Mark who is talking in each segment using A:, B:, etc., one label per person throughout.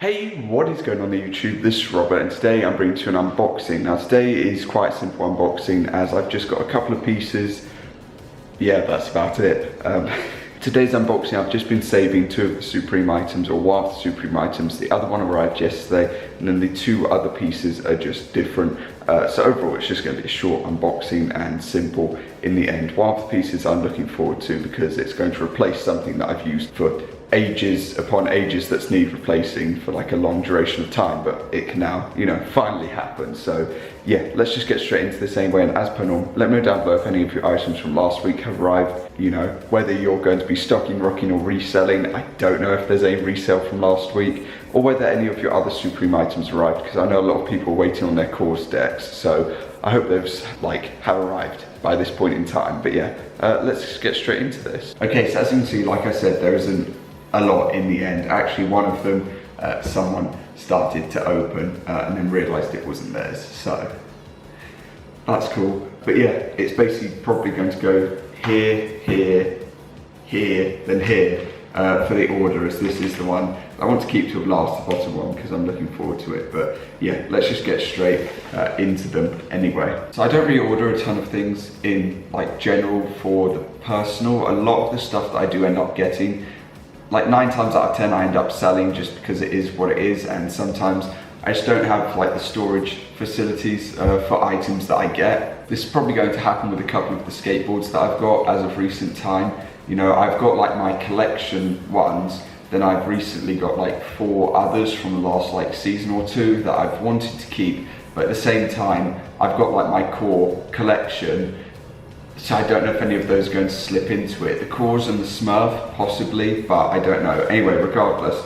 A: Hey, what is going on YouTube? This is Robert and today I'm bringing you an unboxing. Now today is quite a simple unboxing as I've just got a couple of pieces. Yeah, that's about it. Today's unboxing, I've just been saving two of the Supreme items, or one of the Supreme items. The other one arrived yesterday and then the two other pieces are just different. So overall it's just going to be a short unboxing and simple in the end. One of the pieces I'm looking forward to because it's going to replace something that I've used for ages upon ages that's need replacing for like a long duration of time, but it can now, you know, finally happen. So yeah, let's just get straight into this anyway, and as per normal, let me know down below if any of your items from last week have arrived, you know, whether you're going to be stocking, rocking or reselling. I don't know if there's any resale from last week, or whether any of your other Supreme items arrived, because I know a lot of people are waiting on their Cozi decks, so I hope those have arrived by this point in time. But yeah, let's just get straight into this. Okay, so as you can see, like I said, there isn't a lot in the end. Actually, one of them, someone started to open and then realised it wasn't theirs, so that's cool. But yeah, it's basically probably going to go here, here, here, then here for the order, as this is the one I want to keep to last, the bottom one, because I'm looking forward to it. But yeah, let's just get straight into them anyway. So I don't really order a ton of things in like general for the personal. A lot of the stuff that I do end up getting, like 9 times out of 10 I end up selling just because it is what it is, and sometimes I just don't have like the storage facilities for items that I get. This is probably going to happen with a couple of the skateboards that I've got as of recent time. You know, I've got like my collection ones, then I've recently got like 4 others from the last like season or 2 that I've wanted to keep, but at the same time I've got like my core collection. So I don't know if any of those are going to slip into it. The Cozi and the Smurf, possibly, but I don't know. Anyway, regardless,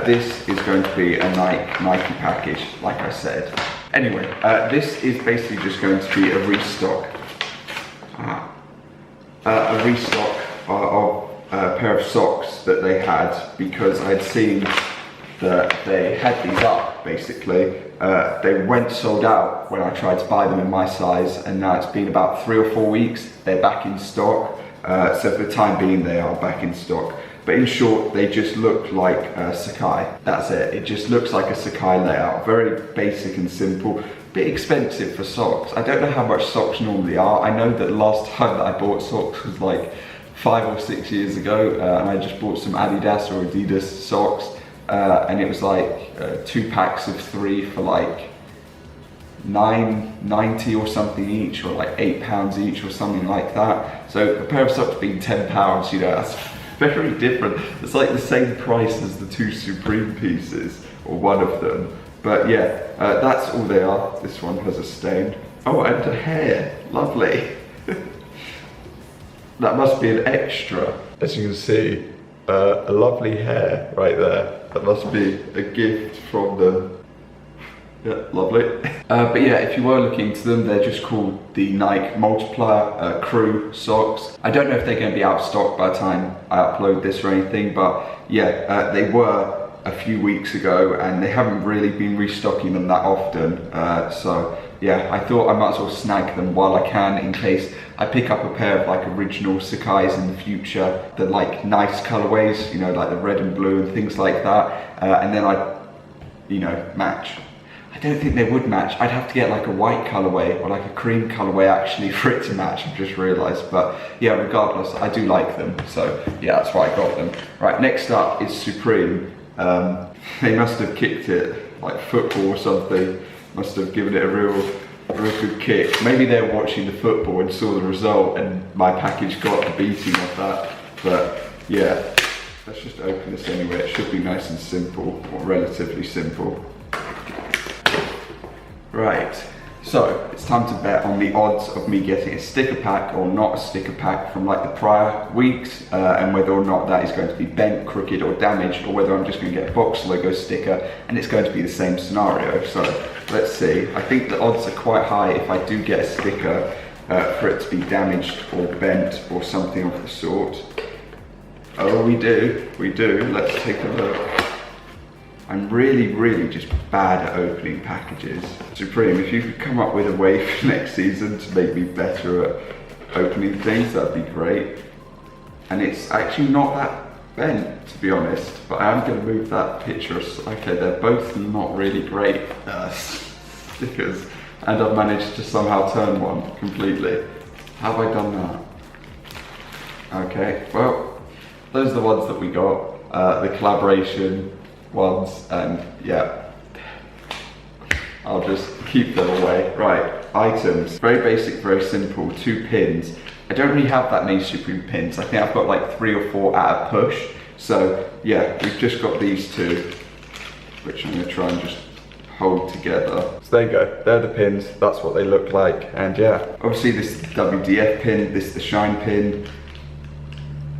A: this is going to be a Nike package, like I said. Anyway, this is basically just going to be a restock. A restock of a pair of socks that they had, because I'd seen that they had these up, basically. They went sold out when I tried to buy them in my size, and now it's been about 3 or 4 weeks, they're back in stock. So for the time being, they are back in stock. But in short, they just look like Sakai. That's it. It just looks like a Sakai layout. Very basic and simple. Bit expensive for socks. I don't know how much socks normally are. I know that last time that I bought socks was like 5 or 6 years ago, and I just bought some Adidas or Adidas socks. And it was like 2 packs of 3 for like $9.90 or something each, or like £8 each or something like that. So a pair of socks being £10, you know, that's very different. It's like the same price as the 2 Supreme pieces, or one of them. But yeah, that's all they are. This one has a stain. Oh, and a hair, lovely. That must be an extra. As you can see, a lovely hair right there. That must be a gift from them. Yeah, lovely. But yeah, if you were looking into them, they're just called the Nike Multiplier Crew socks. I don't know if they're going to be out of stock by the time I upload this or anything, but yeah, they were a few weeks ago and they haven't really been restocking them that often. So yeah, I thought I might as well snag them while I can, in case I pick up a pair of like original Sakai's in the future, the like nice colorways, you know, like the red and blue and things like that, and then I'd, you know, match. I don't think they would match. I'd have to get like a white colorway or like a cream colorway actually for it to match, I've just realized. But yeah, regardless, I do like them, so yeah, that's why I got them. Right, next up is Supreme. They must have kicked it like football or something, must have given it a real good kick. Maybe they were watching the football and saw the result and my package got the beating of that. But yeah, let's just open this anyway. It should be nice and simple, or relatively simple. Right, so it's time to bet on the odds of me getting a sticker pack or not a sticker pack from like the prior weeks, and whether or not that is going to be bent, crooked or damaged, or whether I'm just going to get a box logo sticker and it's going to be the same scenario. So let's see. I think the odds are quite high if I do get a sticker for it to be damaged or bent or something of the sort. Oh, we do. Let's take a look. I'm really just bad at opening packages. Supreme, if you could come up with a way for next season to make me better at opening things, that'd be great. And it's actually not that bent, to be honest, but I am going to move that picture. Okay, they're both not really great stickers, and I've managed to somehow turn one completely. How have I done that? Okay, well, those are the ones that we got, the collaboration ones, and yeah, I'll just keep them away. Right, items, very basic, very simple, 2 pins. I don't really have that many Supreme pins. I think I've got like 3 or 4 at a push. So yeah, we've just got these 2, which I'm gonna try and just hold together. So there you go, they're the pins, that's what they look like. And yeah, obviously this is the WDF pin, this is the shine pin.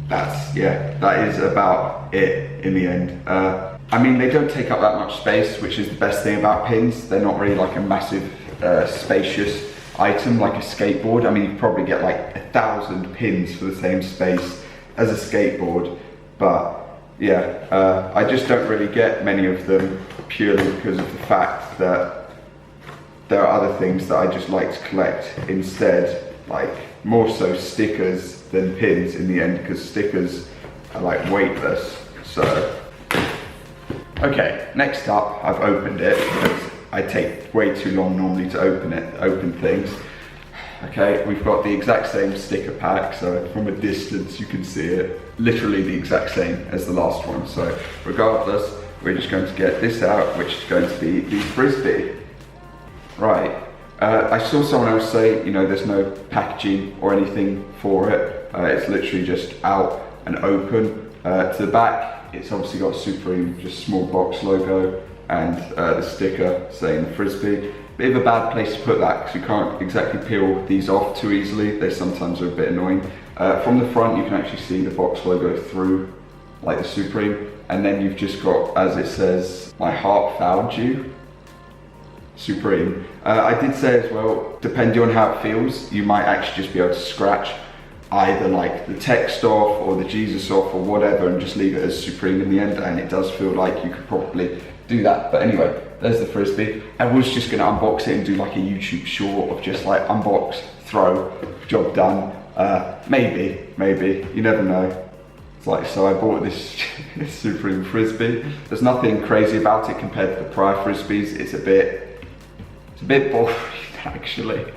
A: That is about it in the end. I mean, they don't take up that much space, which is the best thing about pins. They're not really like a massive, spacious item like a skateboard. I mean, you probably get like 1,000 pins for the same space as a skateboard. But yeah, I just don't really get many of them purely because of the fact that there are other things that I just like to collect instead, like more so stickers than pins in the end, because stickers are like weightless. So okay, next up, I've opened it because I take way too long normally to open things. Okay, we've got the exact same sticker pack, so from a distance you can see it, literally the exact same as the last one. So regardless, we're just going to get this out, which is going to be the frisbee. Right, I saw someone else say, you know, there's no packaging or anything for it. It's literally just out and open. To the back, it's obviously got Supreme, just small box logo, and the sticker saying frisbee. Bit of a bad place to put that because you can't exactly peel these off too easily. They sometimes are a bit annoying. From the front you can actually see the box logo through, like the Supreme, and then you've just got, as it says, my heart found you, Supreme. I did say as well, depending on how it feels, you might actually just be able to scratch either like the text off or the Jesus off or whatever and just leave it as Supreme in the end, and it does feel like you could probably do that. But anyway, there's the frisbee. I was just gonna unbox it and do like a YouTube short of just like unbox, throw, job done. Maybe, you never know. It's like, so I bought this Supreme frisbee. There's nothing crazy about it compared to the prior frisbees. It's a bit boring actually.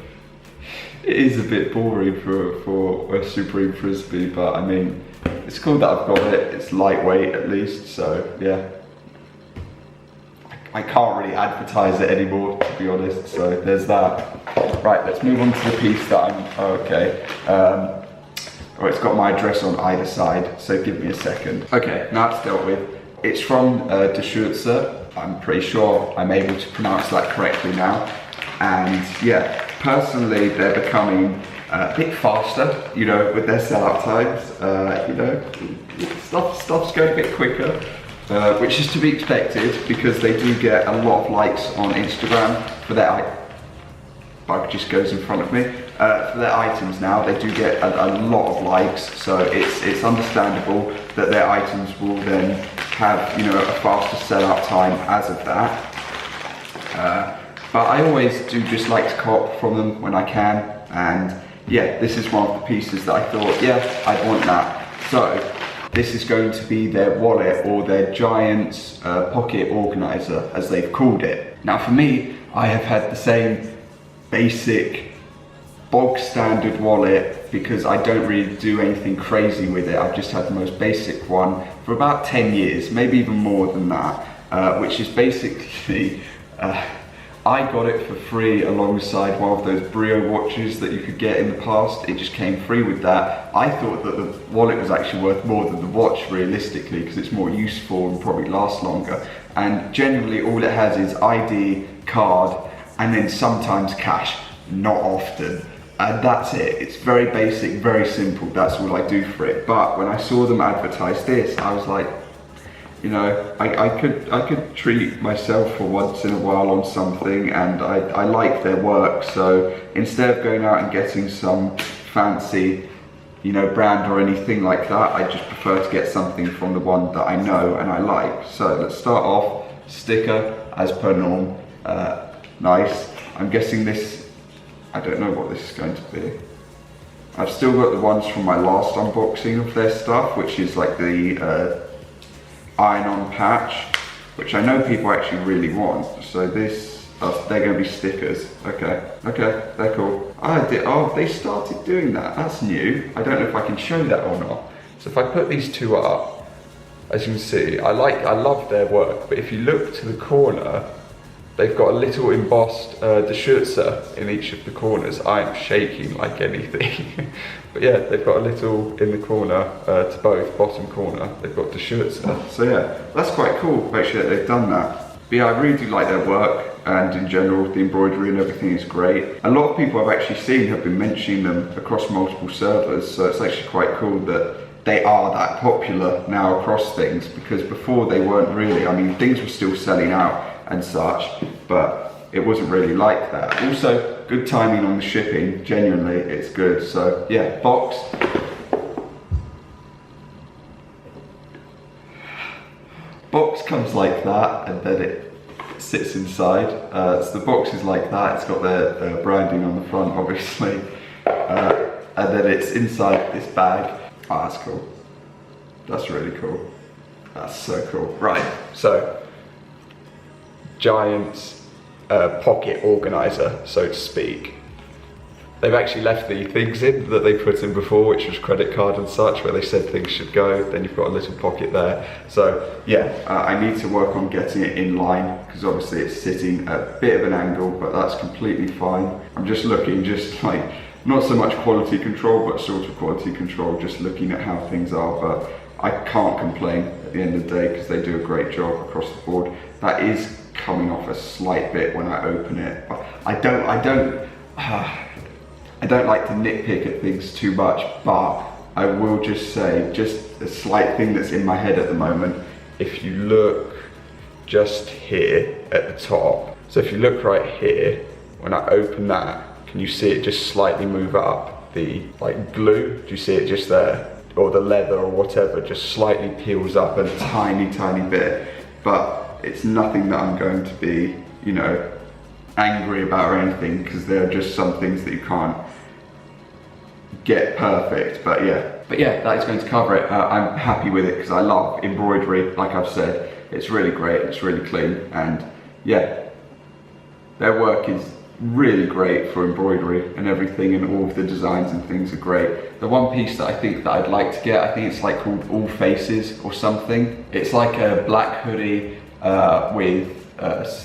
A: It is a bit boring for a Supreme frisbee, but I mean, it's cool that I've got it. It's lightweight at least, so yeah. I can't really advertise it anymore, to be honest, so there's that. Right, let's move on to the piece that it's got my address on either side, so give me a second. Okay, now it's dealt with. It's from Deschutzer. I'm pretty sure I'm able to pronounce that correctly now. And yeah, personally, they're becoming a bit faster, you know, with their sellout times. You know, stuff's going a bit quicker. Which is to be expected because they do get a lot of likes on Instagram for their bug just goes in front of me. For their items now, they do get a lot of likes, so it's understandable that their items will then have, you know, a faster sellout time as of that. But I always do just like to cop from them when I can, and yeah, this is one of the pieces that I thought, yeah, I'd want that. So this is going to be their wallet, or their giant pocket organizer, as they've called it. Now for me, I have had the same basic, bog standard wallet because I don't really do anything crazy with it. I've just had the most basic one for about 10 years, maybe even more than that, which is basically, I got it for free alongside one of those Brio watches that you could get in the past. It just came free with that. I thought that the wallet was actually worth more than the watch, realistically, because it's more useful and probably lasts longer. And generally all it has is ID, card, and then sometimes cash, not often. And that's it. It's very basic, very simple. That's all I do for it. But when I saw them advertise this, I was like, you know, I could treat myself for once in a while on something, and I like their work. So instead of going out and getting some fancy, you know, brand or anything like that, I just prefer to get something from the one that I know and I like. So let's start off, sticker as per norm. Nice. I'm guessing this, I don't know what this is going to be. I've still got the ones from my last unboxing of their stuff, which is like the iron-on patch, which I know people actually really want. So this, they're going to be stickers. Okay, they're cool. Oh, they started doing that. That's new. I don't know if I can show that or not. So if I put these two up, as you can see, I love their work, but if you look to the corner, they've got a little embossed Deschutzer in each of the corners. I am shaking like anything. But yeah, they've got a little in the corner, to both, bottom corner, they've got Deschutzer. So yeah, that's quite cool actually that they've done that. But yeah, I really do like their work, and in general, the embroidery and everything is great. A lot of people I've actually seen have been mentioning them across multiple servers, so it's actually quite cool that they are that popular now across things, because before they weren't really. I mean, things were still selling out and such, but it wasn't really like that. Also, good timing on the shipping, genuinely, it's good. So yeah, box. Box comes like that, and then it sits inside. So the box is like that, it's got the branding on the front, obviously. And then it's inside this bag. Oh, that's cool. That's really cool. That's so cool. Right, so giant pocket organizer, so to speak. They've actually left the things in that they put in before, which was credit card and such, where they said things should go. Then you've got a little pocket there. So yeah, I need to work on getting it in line, because obviously it's sitting at a bit of an angle, but that's completely fine. I'm just looking, just like, not so much quality control, but sort of quality control, just looking at how things are. But I can't complain at the end of the day, because they do a great job across the board. That is coming off a slight bit when I open it. But I don't like to nitpick at things too much, but I will just say, just a slight thing that's in my head at the moment. If you look just here at the top, so if you look right here, when I open that, can you see it just slightly move up? The like glue, do you see it just there? Or the leather or whatever just slightly peels up a tiny bit, but it's nothing that I'm going to be, you know, angry about or anything, because there are just some things that you can't get perfect. But yeah, that is going to cover it. I'm happy with it because I love embroidery. Like I've said, it's really great, it's really clean, and yeah, their work is really great for embroidery and everything, and all of the designs and things are great. The one piece that I think that I'd like to get, I think it's like called All Faces or something. It's like a black hoodie with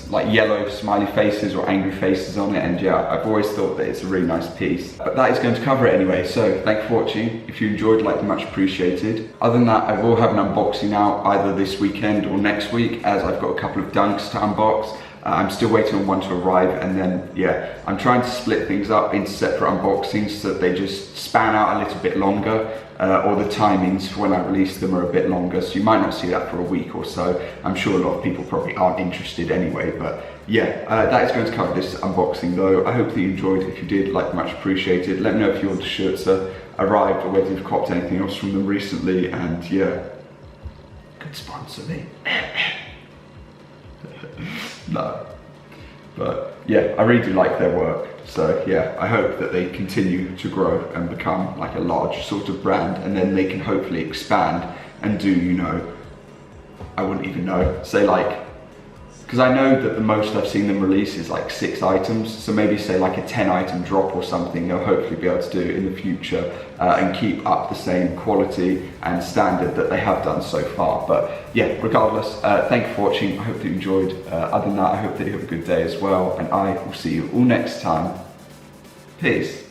A: like yellow smiley faces or angry faces on it, and yeah, I've always thought that it's a really nice piece. But that is going to cover it anyway, so thank you for watching. If you enjoyed, like, much appreciated. Other than that, I will have an unboxing out either this weekend or next week, as I've got a couple of dunks to unbox. I'm still waiting on one to arrive, and then yeah, I'm trying to split things up into separate unboxings so that they just span out a little bit longer, or the timings for when I release them are a bit longer, so you might not see that for a week or so. I'm sure a lot of people probably aren't interested anyway, but yeah, that is going to cover this unboxing though. I hope that you enjoyed. If you did, like, much appreciated. Let me know if your Deschutzer arrived or whether you've copped anything else from them recently, and yeah, could sponsor me. No, but yeah, I really do like their work, so yeah, I hope that they continue to grow and become like a large sort of brand, and then they can hopefully expand and do, you know, I wouldn't even know, say like, because I know that the most I've seen them release is like 6 items, so maybe say like a 10-item drop or something. They'll hopefully be able to do in the future, and keep up the same quality and standard that they have done so far. But yeah, regardless, thank you for watching. I hope that you enjoyed. Other than that, I hope that you have a good day as well, and I will see you all next time. Peace.